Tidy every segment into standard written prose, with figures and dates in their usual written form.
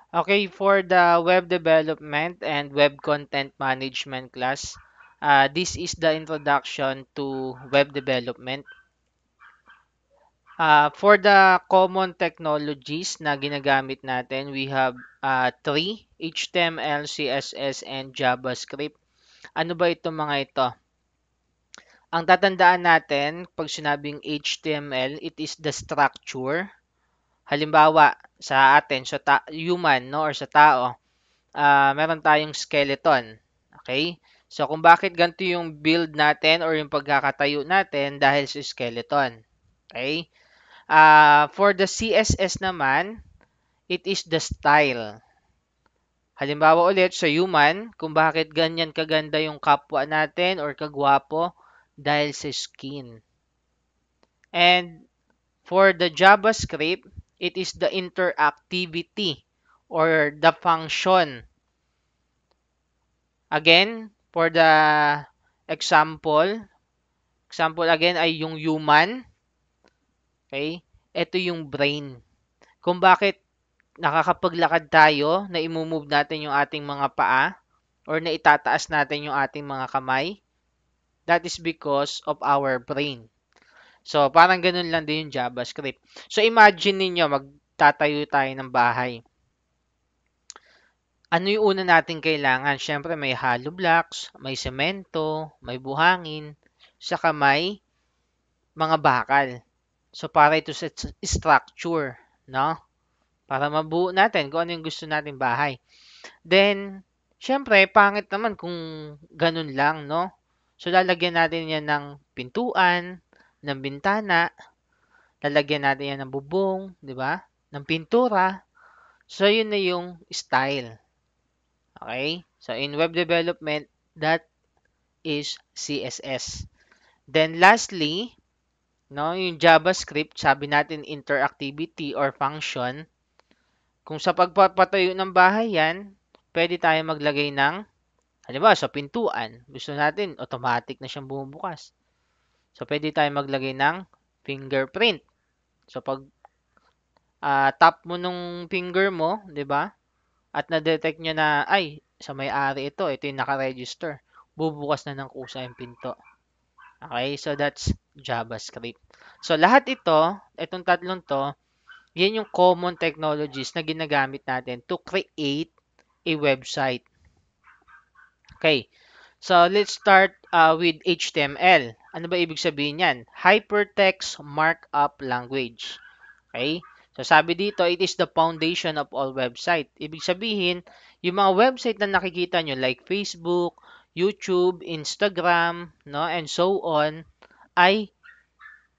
Okay, for the web development and web content management class, this is the introduction to web development. For the common technologies na ginagamit natin, we have three: HTML, CSS, and JavaScript. Ano ba itong mga ito? Ang tatandaan natin, pag sinabing HTML, it is the structure. Halimbawa, sa atin, human, no, or sa tao, meron tayong skeleton. Okay? So, kung bakit ganito yung build natin or yung pagkakatayo natin dahil sa skeleton. Okay? For the CSS naman, it is the style. Halimbawa ulit sa human, kung bakit ganyan kaganda yung kapwa natin or kagwapo dahil sa skin. And for the JavaScript, it is the interactivity or the function. Again, for the example again ay yung human. Okay? Ito yung brain. Kung bakit nakakapaglakad tayo na imumove natin yung ating mga paa or na itataas natin yung ating mga kamay, that is because of our brain. So, parang ganun lang din yung JavaScript. So, imagine ninyo, magtatayo tayo ng bahay. Ano yung una nating kailangan? Siyempre, may hollow blocks, may semento, may buhangin, saka may mga bakal. So, para ito sa structure, no? Para mabuo natin kung ano yung gusto nating bahay. Then, siyempre, pangit naman kung ganun lang, no? So, lalagyan natin yan ng pintuan, ng bintana, lalagyan natin yan ng bubong, di ba? Ng pintura. So, yun na yung style. Okay? So, in web development, that is CSS. Then, lastly, no, yung JavaScript, sabi natin interactivity or function. Kung sa pagpapatayo ng bahay yan, pwede tayo maglagay ng, halimbawa, sa pintuan. Gusto natin, automatic na siyang bumubukas. So, pwede tayo maglagay ng fingerprint. So, pag tap mo nung finger mo, di ba? At na-detect nyo na, ay, sa may-ari ito yung naka-register. Bubukas na ng kusa yung pinto. Okay, so that's JavaScript. So, lahat itong tatlong to, yan yung common technologies na ginagamit natin to create a website. Okay, so let's start with HTML. Ano ba ibig sabihin yan? Hypertext Markup Language. Okay? So sabi dito, it is the foundation of all website. Ibig sabihin, yung mga website na nakikita nyo like Facebook, YouTube, Instagram, no, and so on, ay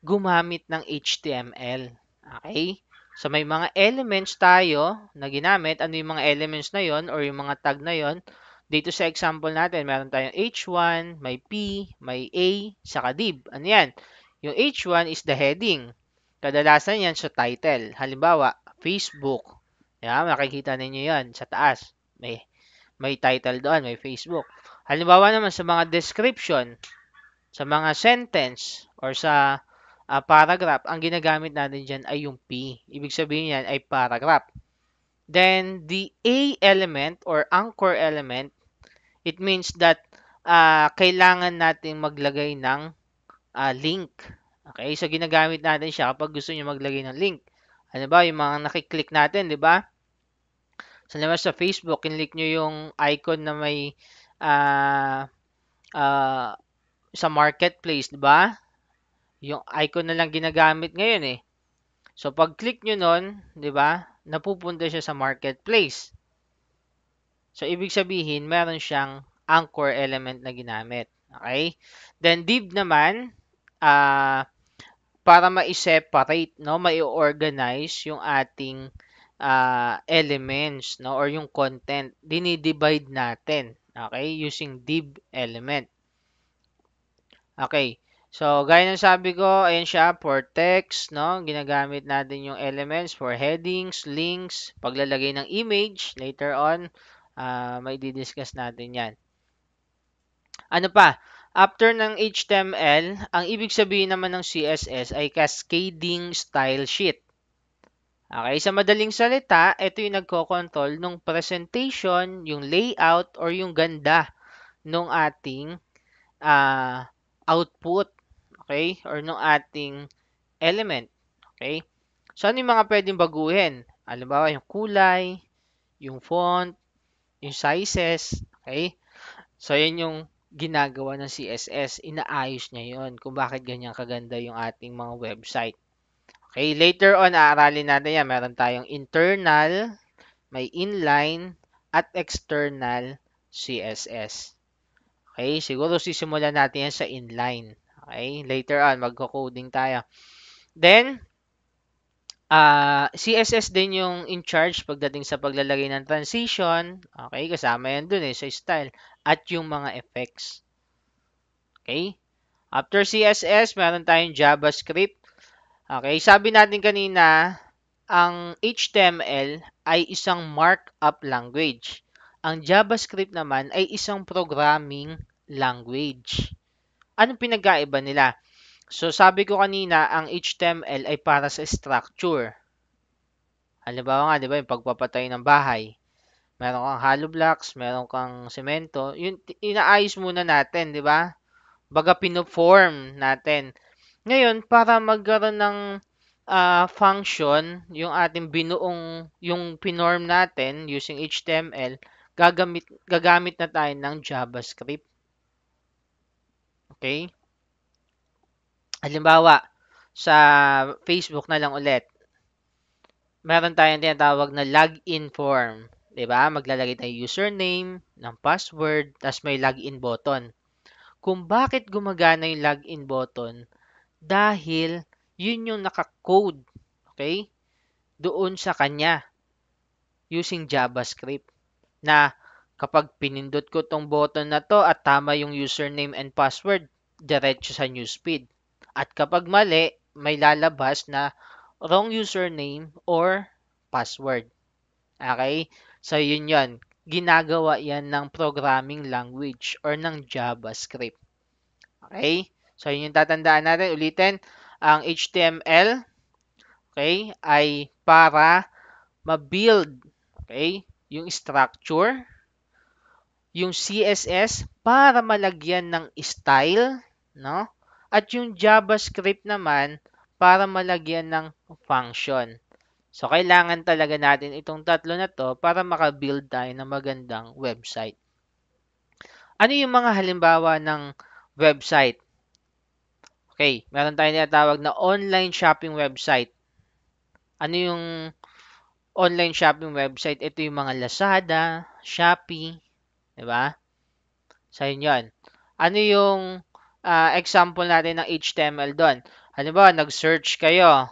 gumamit ng HTML. Okay? So may mga elements tayo na ginamit. Ano yung mga elements na yon or yung mga tag na yon? Dito sa example natin, meron tayong H1, may P, may A, saka div. Ano yan? Yung H1 is the heading. Kadalasan yan sa title. Halimbawa, Facebook. Yan, makikita ninyo yan sa taas. May title doon, may Facebook. Halimbawa naman sa mga description, sa mga sentence, or sa paragraph, ang ginagamit natin dyan ay yung P. Ibig sabihin yan ay paragraph. Then, the A element or anchor element, it means that kailangan natin maglagay ng link. Okay, so ginagamit natin siya kapag gusto niyo maglagay ng link. Ano ba, yung mga nakiklik natin, di ba? So, naman sa Facebook, kinlik nyo yung icon na may uh, uh, sa marketplace, di ba? Yung icon na lang ginagamit ngayon eh. So, pag click nyo nun, di ba, napupunta siya sa marketplace. So, ibig sabihin, meron siyang anchor element na ginamit. Okay? Then, div naman, para ma-separate, no, mai-organize yung ating elements, no, or yung content, dinidivide natin, okay, using div element. Okay, so gaya ng sabi ko, ayan siya, for text, no, ginagamit natin yung elements for headings, links, paglalagay ng image, later on, may di-discuss natin yan. Ano pa? After ng HTML, ang ibig sabihin naman ng CSS ay cascading style sheet. Okay, sa madaling salita, ito yung nagko-control ng presentation, yung layout, or yung ganda ng ating output. Okay? Or ng ating element. Okay? So, ano yung mga pwedeng baguhin? Halimbawa, yung kulay, yung font, yung sizes. Okay? So, yan yung ginagawa ng CSS. Inaayos niya yon kung bakit ganyan kaganda yung ating mga website. Okay, later on, aaralin natin yan. Meron tayong internal, may inline, at external CSS. Okay, siguro sisimulan natin yan sa inline. Okay, later on, magko-coding tayo. Then, CSS din yung in charge pagdating sa paglalagay ng transition. Okay, kasama yan dun sa style. At yung mga effects. Okay, after CSS, meron tayong JavaScript. Okay, sabi natin kanina, ang HTML ay isang markup language. Ang JavaScript naman ay isang programming language. Anong pinagkaiba nila? So, sabi ko kanina, ang HTML ay para sa structure. Halimbawa nga, di ba, yung pagpapatay ng bahay. Meron kang hollow blocks, meron kang semento. Yun, inaayos muna natin, di ba? Baga pinoform natin. Ngayon, para magkaroon ng function, yung ating binuong, yung pinorm natin using HTML, gagamit na tayo ng JavaScript. Okay? Halimbawa, sa Facebook na lang ulit, meron tayong tinatawag na login form. 'Di ba? Maglalagay tayo username, ng password, tapos may login button. Kung bakit gumagana yung login button, dahil yun yung naka-code, okay, doon sa kanya using JavaScript na kapag pinindot ko tong button na to at tama yung username and password, diretso sa newsfeed. At kapag mali, may lalabas na wrong username or password. Okay? So, yun yun. Ginagawa yan ng programming language or ng JavaScript. Okay? So, yun yung tatandaan natin. Ulitin, ang HTML, okay, ay para ma-build, okay, yung structure, yung CSS para malagyan ng style, no? At yung JavaScript naman para malagyan ng function. So, kailangan talaga natin itong tatlo na to para makabuild tayo ng magandang website. Ano yung mga halimbawa ng website? Okay, meron tayong tinatawag na online shopping website. Ano yung online shopping website? Ito yung mga Lazada, Shopee, di ba? So, yun. Ano yung example natin ng HTML doon? Halimbawa, nag-search kayo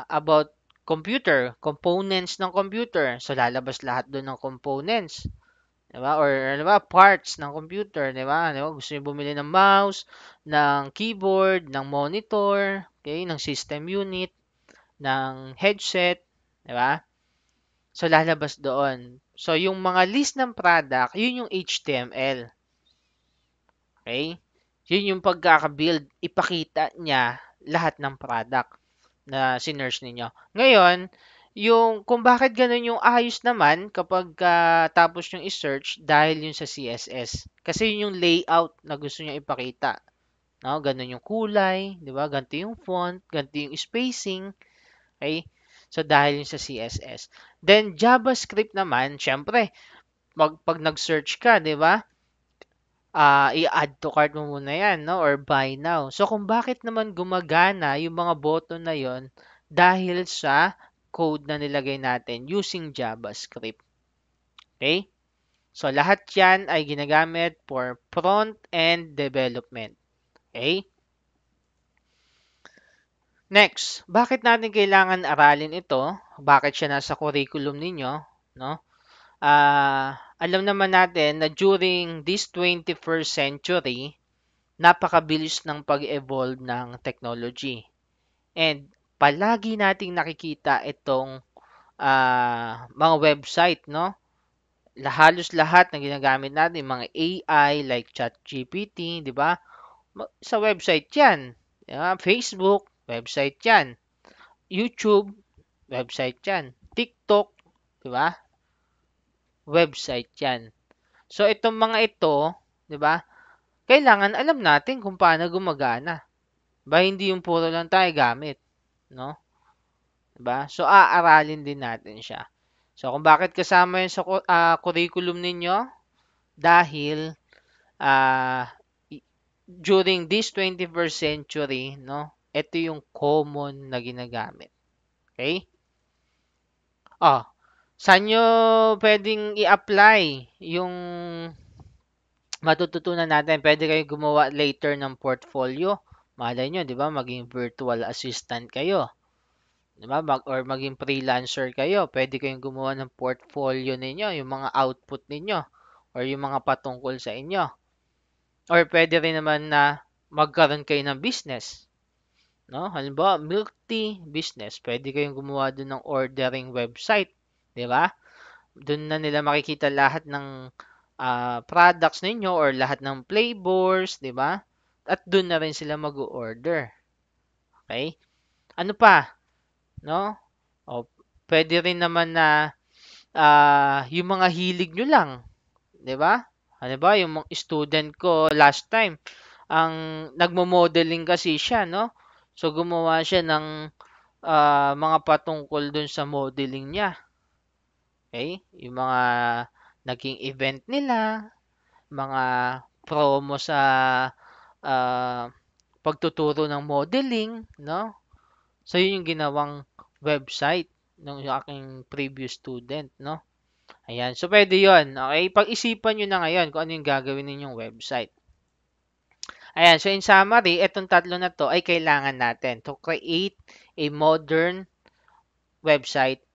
about computer, components ng computer. So, lalabas lahat doon ng components. Diba? Or, diba, parts ng computer. Diba? Diba? Gusto niyo bumili ng mouse, ng keyboard, ng monitor, okay? Ng system unit, ng headset. Diba? So, lalabas doon. So, yung mga list ng product, yun yung HTML. Okay? Yun yung pagkaka-build. Ipakita niya lahat ng product na sinerge ninyo. Ngayon, yung kung bakit ganun yung ayos naman kapag tapos yung i-search dahil yun sa CSS. Kasi yun yung layout na gusto niya ipakita. No? Ganun yung kulay, di ba? Ganito yung font, ganito yung spacing. Okay? So, dahil yun sa CSS. Then, JavaScript naman, syempre, pag nag-search ka, di ba? I-add to cart mo muna yan, no? Or buy now. So, kung bakit naman gumagana yung mga button na yon dahil sa code na nilagay natin using JavaScript. Okay? So, lahat yan ay ginagamit for front-end development. Okay? Next, bakit natin kailangan aralin ito? Bakit siya nasa curriculum ninyo? No? Alam naman natin na during this 21st century, napakabilis ng pag-evolve ng technology. And palagi nating nakikita itong mga website, no? Halos lahat na ginagamit natin, mga AI like ChatGPT, di ba? Sa website yan. Diba? Facebook, website yan. YouTube, website yan. TikTok, di ba? Website yan. So, itong mga ito, di ba? Kailangan alam natin kung paano gumagana. Ba, hindi yung puro lang tayo gamit. No? Di ba? So, aaralin din natin siya. So, kung bakit kasama yun sa curriculum ninyo, dahil ah, during this 21st century, no, ito yung common na ginagamit. Okay? Oh, saan nyo pwedeng i-apply yung matututunan natin? Pwede kayo gumawa later ng portfolio. Malay nyo, di ba? Maging virtual assistant kayo. Di ba? Or maging freelancer kayo. Pwede kayong gumawa ng portfolio ninyo, yung mga output ninyo, or yung mga patungkol sa inyo. Or pwede rin naman na magkaroon kayo ng business. No? Halimbawa, milk tea business. Pwede kayong gumawa doon ng ordering website. Di ba? Doon na nila makikita lahat ng products ninyo or lahat ng flavors, di ba? At doon na rin sila mag-order. Okay? Ano pa? No? O, pwede rin naman na yung mga hilig nyo lang. Di ba? Ano ba? Yung mga student ko last time, ang nagmo-modeling kasi siya, no? So, gumawa siya ng mga patungkol dun sa modeling niya. Okay? Yung mga naging event nila, mga promo sa ah, pagtuturo ng modeling, no? So, yun yung ginawang website ng aking previous student, no? Ayan. So, pwede yun. Okay? Pag-isipan nyo na ngayon kung ano yung gagawin ninyong website. Ayan. So, in summary, itong tatlo na to ay kailangan natin to create a modern website